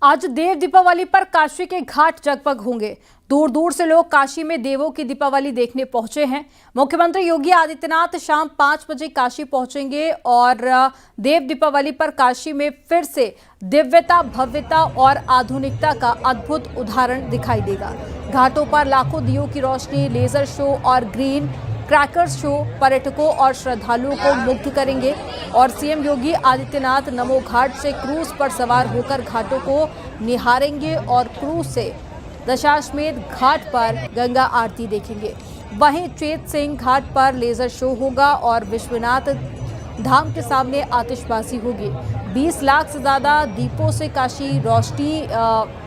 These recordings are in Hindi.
आज देव दीपावली पर काशी के घाट जगमग होंगे। दूर दूर से लोग काशी में देवों की दीपावली देखने पहुंचे हैं। मुख्यमंत्री योगी आदित्यनाथ शाम 5 बजे काशी पहुंचेंगे और देव दीपावली पर काशी में फिर से दिव्यता, भव्यता और आधुनिकता का अद्भुत उदाहरण दिखाई देगा। घाटों पर लाखों दियों की रोशनी, लेजर शो और ग्रीन क्रैकर्स शो पर्यटकों और श्रद्धालुओं को मुग्ध करेंगे। और सीएम योगी आदित्यनाथ नमो घाट से क्रूज पर सवार होकर घाटों को निहारेंगे और क्रूज से दशाश्वमेध घाट पर गंगा आरती देखेंगे। वहीं चेत सिंह घाट पर लेजर शो होगा और विश्वनाथ धाम के सामने आतिशबाजी होगी। 20 लाख से ज़्यादा दीपों से काशी रोशनी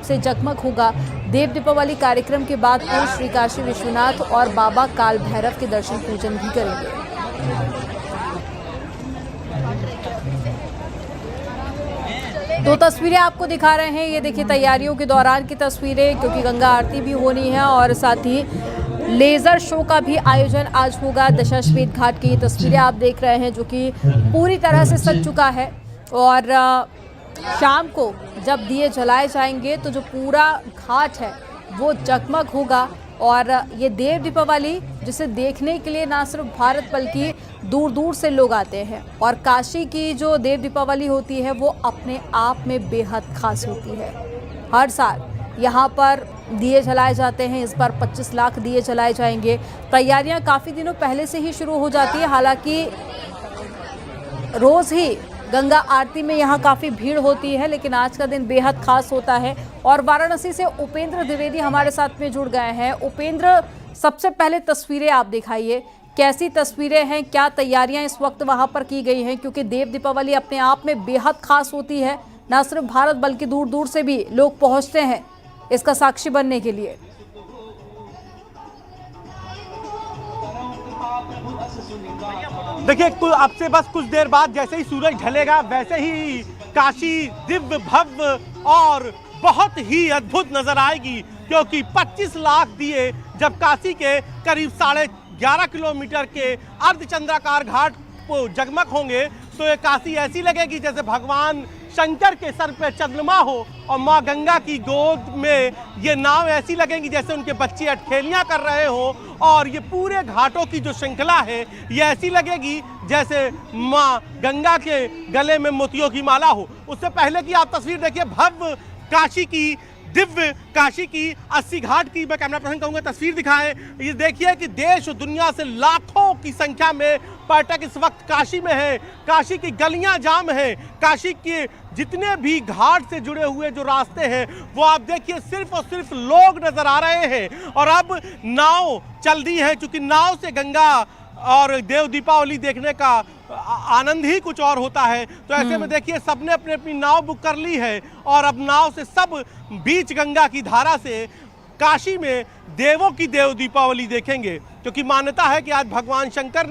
से जगमग होगा। देव दीपावली कार्यक्रम के बाद वो श्री काशी विश्वनाथ और बाबा काल भैरव के दर्शन पूजन भी करेंगे। दो तस्वीरें आपको दिखा रहे हैं, ये देखिए तैयारियों के दौरान की तस्वीरें, क्योंकि गंगा आरती भी होनी है और साथ ही लेजर शो का भी आयोजन आज होगा। दशाश्वमेध घाट की ये तस्वीरें आप देख रहे हैं जो कि पूरी तरह से सज चुका है और शाम को जब दिए जलाए जाएंगे तो जो पूरा घाट है वो जगमग होगा। और ये देव दीपावली जिसे देखने के लिए ना सिर्फ भारत बल्कि दूर दूर से लोग आते हैं। और काशी की जो देव दीपावली होती है वो अपने आप में बेहद खास होती है। हर साल यहाँ पर दिए जलाए जाते हैं। इस बार 25 लाख दिए जलाए जाएंगे। तैयारियां काफ़ी दिनों पहले से ही शुरू हो जाती है। हालांकि रोज़ ही गंगा आरती में यहाँ काफ़ी भीड़ होती है, लेकिन आज का दिन बेहद खास होता है। और वाराणसी से उपेंद्र द्विवेदी हमारे साथ में जुड़ गए हैं। उपेंद्र, सबसे पहले तस्वीरें आप दिखाइए, कैसी तस्वीरें हैं, क्या तैयारियां इस वक्त वहां पर की गई हैं? क्योंकि देव दीपावली अपने आप में बेहद खास होती है। न सिर्फ भारत बल्कि दूर दूर से भी लोग पहुंचते हैं इसका साक्षी बनने के लिए। देखिए, अब से बस कुछ देर बाद जैसे ही सूरज ढलेगा वैसे ही काशी दिव्य, भव्य और बहुत ही अद्भुत नजर आएगी। क्योंकि 25 लाख दिए जब काशी के करीब 11.5 किलोमीटर के अर्धचंद्राकार घाट को जगमग होंगे तो ये काशी ऐसी लगेगी जैसे भगवान शंकर के सर पे चंद्रमा हो और माँ गंगा की गोद में ये नाव ऐसी लगेंगी जैसे उनके बच्चे अटखेलियाँ कर रहे हो। और ये पूरे घाटों की जो श्रृंखला है ये ऐसी लगेगी जैसे माँ गंगा के गले में मोतियों की माला हो। उससे पहले की आप तस्वीर देखिए, भव्य काशी की, दिव्य काशी की 80 घाट की मैं कैमरा पर्सन कहूँगा तस्वीर दिखाएं। ये देखिए कि देश और दुनिया से लाखों की संख्या में पर्यटक इस वक्त काशी में हैं। काशी की गलियां जाम हैं। काशी के जितने भी घाट से जुड़े हुए जो रास्ते हैं वो आप देखिए सिर्फ और सिर्फ लोग नजर आ रहे हैं। और अब नाव चल दी है, क्योंकि नाव से गंगा और देव दीपावली देखने का आनंद ही कुछ और होता है। तो ऐसे में देखिए सबने अपनी अपनी नाव बुक कर ली है और अब नाव से सब बीच गंगा की धारा से काशी में देवों की देव दीपावली देखेंगे। क्योंकि मान्यता है कि आज भगवान शंकर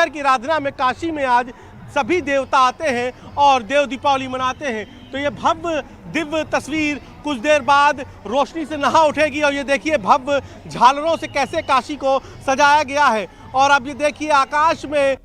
की आराधना में काशी में आज सभी देवता आते हैं और देव दीपावली मनाते हैं। तो ये भव्य दिव्य तस्वीर कुछ देर बाद रोशनी से नहा उठेगी। और ये देखिए भव्य झालरों से कैसे काशी को सजाया गया है। और अब ये देखिए आकाश में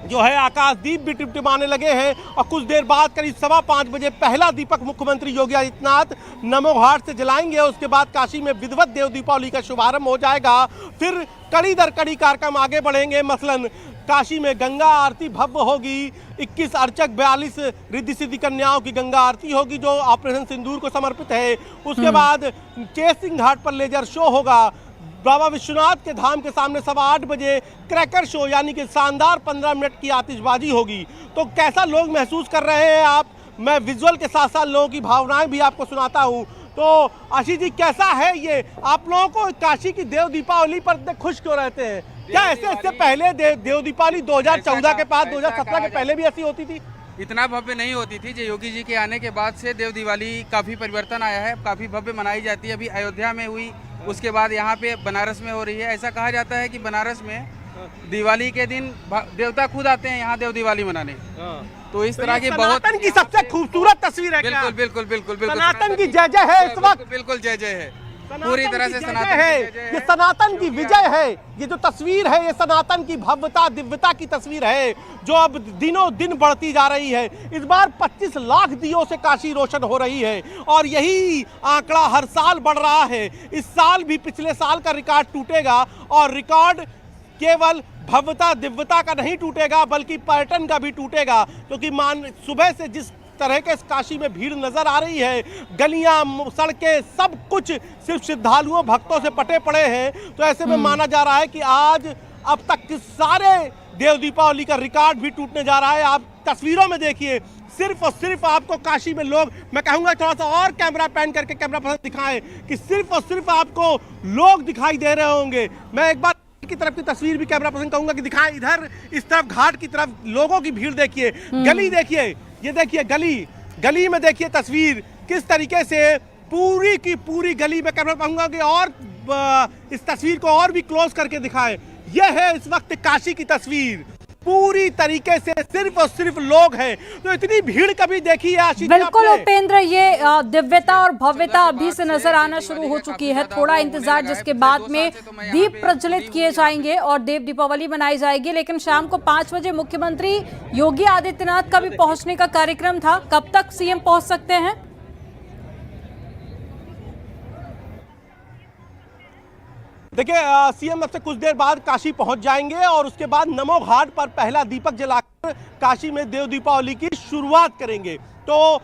जो है आकाश दीप भी टिमटिमाने लगे हैं। और कुछ देर बाद करीब 5:15 बजे पहला दीपक मुख्यमंत्री योगी आदित्यनाथ नमो घाट से जलाएंगे। उसके बाद काशी में विधिवत देव दीपावली का शुभारंभ हो जाएगा। फिर कड़ी दर कड़ी कार्यक्रम आगे बढ़ेंगे। मसलन काशी में गंगा आरती भव्य होगी। 21 अर्चक, 42 रिद्धि सिद्धि कन्याओं की गंगा आरती होगी जो ऑपरेशन सिंदूर को समर्पित है। उसके बाद चेत सिंह घाट पर लेजर शो होगा। बाबा विश्वनाथ के धाम के सामने 8:15 बजे क्रैकर शो यानी कि शानदार 15 मिनट की आतिशबाजी होगी। तो कैसा लोग महसूस कर रहे हैं आप, मैं विजुअल के साथ साथ लोगों की भावनाएं भी आपको सुनाता हूं। तो आशीष जी, कैसा है ये, आप लोगों को काशी की देव दीपावली पर इतने खुश क्यों रहते हैं? क्या इससे पहले देव दीपावली 2014 के बाद 2017 के पहले भी ऐसी होती थी? इतना भव्य नहीं होती थी। जो योगी जी के आने के बाद से देव दिवाली काफ़ी परिवर्तन आया है, काफ़ी भव्य मनाई जाती है। अभी अयोध्या में हुई, उसके बाद यहाँ पे बनारस में हो रही है। ऐसा कहा जाता है कि बनारस में दिवाली के दिन देवता खुद आते हैं यहाँ देव दिवाली मनाने। तो इस तरह की बहुत सनातन की सबसे खूबसूरत तस्वीर है। बिल्कुल बिल्कुल बिल्कुल बिल्कुल सनातन की जय जय है इस वक्त। बिल्कुल जय जय है। पूरी तरह से सनातन है, की विजय ये सनातन की विजय है। ये जो तस्वीर है ये सनातन की भव्यता दिव्यता की तस्वीर है जो अब दिनों दिन बढ़ती जा रही है। इस बार 25 लाख दियों से काशी रोशन हो रही है और यही आंकड़ा हर साल बढ़ रहा है। इस साल भी पिछले साल का रिकॉर्ड टूटेगा और रिकॉर्ड केवल भव्यता दिव्यता का नहीं टूटेगा बल्कि पर्यटन का भी टूटेगा, क्योंकि सुबह से जिस तरह के काशी में भीड़ नजर आ रही है, गलियां सड़कें सब कुछ सिर्फ श्रद्धालुओं भक्तों से पटे पड़े हैं। तो ऐसे में माना जा रहा है कि आज अब तक के सारे देव दीपावली का रिकॉर्ड भी टूटने जा रहा है। आप तस्वीरों में देखिए, सिर्फ और सिर्फ आपको काशी में लोग, मैं कहूंगा थोड़ा सा और कैमरा पैन करके कैमरा पर्सन दिखाएं कि सिर्फ और सिर्फ आपको लोग दिखाई दे रहे होंगे। मैं एक बार की तरफ की तस्वीर भी कैमरा पर्सन कहूंगा कि दिखाएं, इधर इस तरफ घाट की तरफ लोगों की भीड़ देखिए, गली देखिए, ये देखिए गली में देखिए तस्वीर किस तरीके से पूरी की पूरी गली में कैमरा कहूंगा कि और इस तस्वीर को और भी क्लोज करके दिखाएं। यह है इस वक्त काशी की तस्वीर, पूरी तरीके से सिर्फ और सिर्फ लोग हैं। तो इतनी भीड़ कभी देखी है आशीष? बिल्कुल उपेंद्र, ये दिव्यता और भव्यता अभी से नजर आना शुरू हो चुकी है। थोड़ा इंतजार, जिसके बाद में दीप प्रज्वलित किए जाएंगे और देव दीपावली मनाई जाएगी। लेकिन शाम को 5 बजे मुख्यमंत्री योगी आदित्यनाथ का भी पहुंचने का कार्यक्रम था। कब तक सीएम पहुंच सकते हैं? देखिए, सीएम अब से कुछ देर बाद काशी पहुंच जाएंगे और उसके बाद नमो घाट पर पहला दीपक जलाकर काशी में देव दीपावली की शुरुआत करेंगे। तो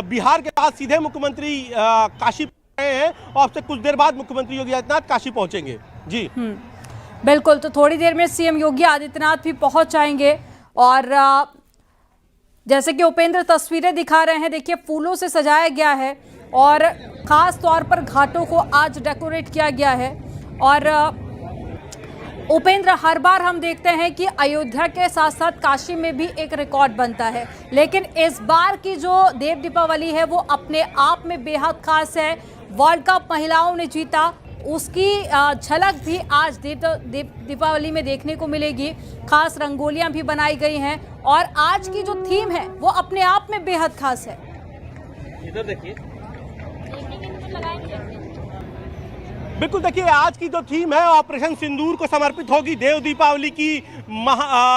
बिहार के बाद सीधे मुख्यमंत्री काशी पहुंच रहे हैं और अब से कुछ देर बाद मुख्यमंत्री योगी आदित्यनाथ काशी पहुंचेंगे। जी बिल्कुल, तो थोड़ी देर में सीएम योगी आदित्यनाथ भी पहुंच जाएंगे। और जैसे कि उपेंद्र तस्वीरें दिखा रहे हैं, देखिए फूलों से सजाया गया है और खास तौर पर घाटों को आज डेकोरेट किया गया है। और उपेंद्र, हर बार हम देखते हैं कि अयोध्या के साथ साथ काशी में भी एक रिकॉर्ड बनता है, लेकिन इस बार की जो देव दीपावली है वो अपने आप में बेहद खास है। वर्ल्ड कप महिलाओं ने जीता, उसकी झलक भी आज दीपावली में देखने को मिलेगी। खास रंगोलियां भी बनाई गई हैं और आज की जो थीम है वो अपने आप में बेहद खास है। इधर देखिए, बिल्कुल देखिए, आज की जो थीम है ऑपरेशन सिंदूर को समर्पित होगी। देव दीपावली की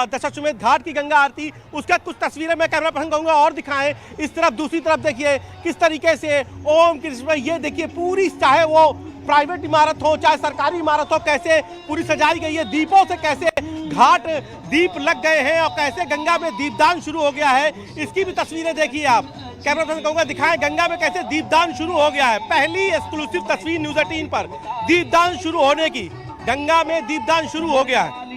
दशाश्वमेध घाट की गंगा आरती, उसका कुछ तस्वीरें मैं कैमरा पर्सन कहूंगा और दिखाएं। इस तरफ दूसरी तरफ देखिए किस तरीके से ओम कृष्ण, ये देखिए पूरी, चाहे वो प्राइवेट इमारत हो चाहे सरकारी इमारत हो, कैसे पूरी सजाई गई है। दीपों से कैसे घाट दीप लग गए हैं और कैसे गंगा में दीपदान शुरू हो गया है, इसकी भी तस्वीरें देखिए आप। कैमरा पर्सन कहूंगा दिखाएं, गंगा में कैसे दीपदान शुरू हो गया है। पहली एक्सक्लूसिव तस्वीर न्यूज़ 18 पर दीपदान शुरू होने की, गंगा में दीपदान शुरू हो गया है।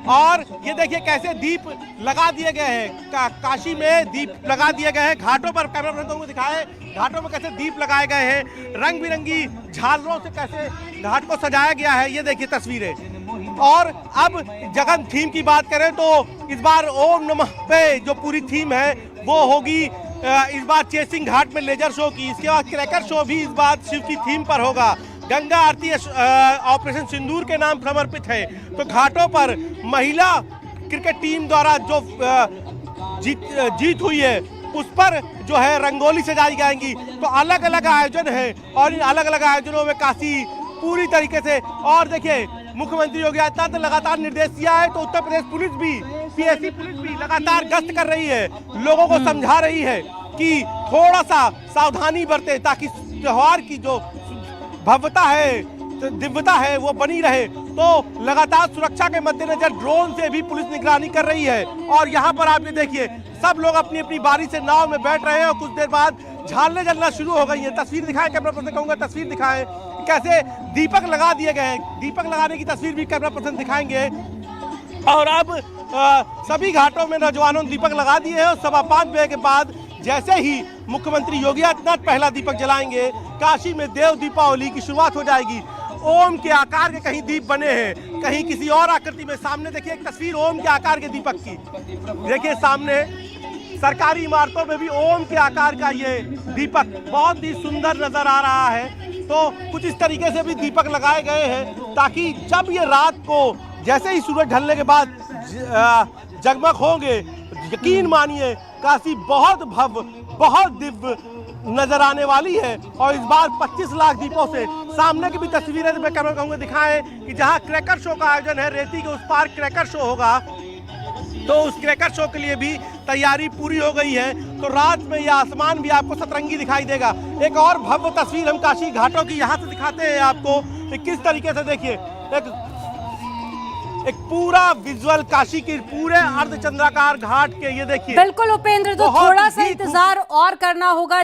और ये देखिए कैसे दीप लगा दिए गए हैं, काशी में दीप लगा दिए गए हैं। घाटों पर कैमरा पर्सन को दिखाएं, घाटों में कैसे दीप लगाए गए हैं, रंग बिरंगी झालरों से कैसे घाट को सजाया गया है। ये देखिए तस्वीरें। और अब जगन थीम की बात करें तो इस बार ओम नमः पे जो पूरी थीम है वो होगी इस बार चेसिंग घाट में लेजर शो की। इसके बाद क्रैकर शो भी इस बार शिव की थीम पर होगा। गंगा आरती ऑपरेशन सिंदूर के नाम समर्पित है। तो घाटों पर महिला क्रिकेट टीम द्वारा जो जीत हुई है उस पर जो है रंगोली सजाई जाएंगी। तो अलग अलग आयोजन है और इन अलग अलग आयोजनों में काशी पूरी तरीके से, और देखिए मुख्यमंत्री योगी आदित्यनाथ ने लगातार निर्देश दिया है। तो उत्तर प्रदेश पुलिस भी, पीएससी पुलिस भी लगातार गश्त कर रही है, लोगों को समझा रही है कि थोड़ा सा सावधानी बरते ताकि त्योहार की जो भव्यता है, दिव्यता है वो बनी रहे। तो लगातार सुरक्षा के मद्देनजर ड्रोन से भी पुलिस निगरानी कर रही है। और यहाँ पर आप ये देखिए सब लोग अपनी अपनी बारी से नाव में बैठ रहे हैं और कुछ देर बाद झालरें जलना शुरू हो गई है। तस्वीर दिखाएं, कैमरा पर्सन कहूंगा तस्वीर दिखाएं कैसे दीपक लगा दिए गए हैं। दीपक लगाने की तस्वीर भी कैमरा पर्सन दिखाएंगे। और अब सभी घाटों में नौजवानों ने दीपक लगा दिए हैं और 5:15 बजे के बाद जैसे ही मुख्यमंत्री योगी आदित्यनाथ पहला दीपक जलाएंगे, काशी में देव दीपावली की शुरुआत हो जाएगी। ओम के आकार के कहीं दीप बने हैं, कहीं किसी और आकृति में। सामने देखिए एक तस्वीर ओम के आकार के दीपक की, देखिए सामने सरकारी इमारतों में भी ओम के आकार का ये दीपक बहुत ही सुंदर नजर आ रहा है। तो कुछ इस तरीके से भी दीपक लगाए गए हैं ताकि जब ये रात को जैसे ही सूरज ढलने के बाद जगमग होंगे, यकीन मानिए काशी बहुत भव्य बहुत दिव्य नजर आने वाली है। और इस बार 25 लाख दीपों से सामने की भी तस्वीरें मैं कहूँगा दिखाएं कि जहां क्रैकर शो का आयोजन है, रेती के उस पार क्रैकर शो होगा, तो उस क्रैकर शो के लिए भी तैयारी पूरी हो गई है। तो रात में यह आसमान भी आपको सतरंगी दिखाई देगा। एक और भव्य तस्वीर हम काशी घाटों की यहाँ से दिखाते हैं आपको कि किस तरीके से, देखिए एक पूरा विजुअल काशी के पूरे अर्धचंद्राकार घाट के, ये देखिए बिल्कुल उपेंद्र, तो बहुत थोड़ा सा ही इंतजार और करना होगा।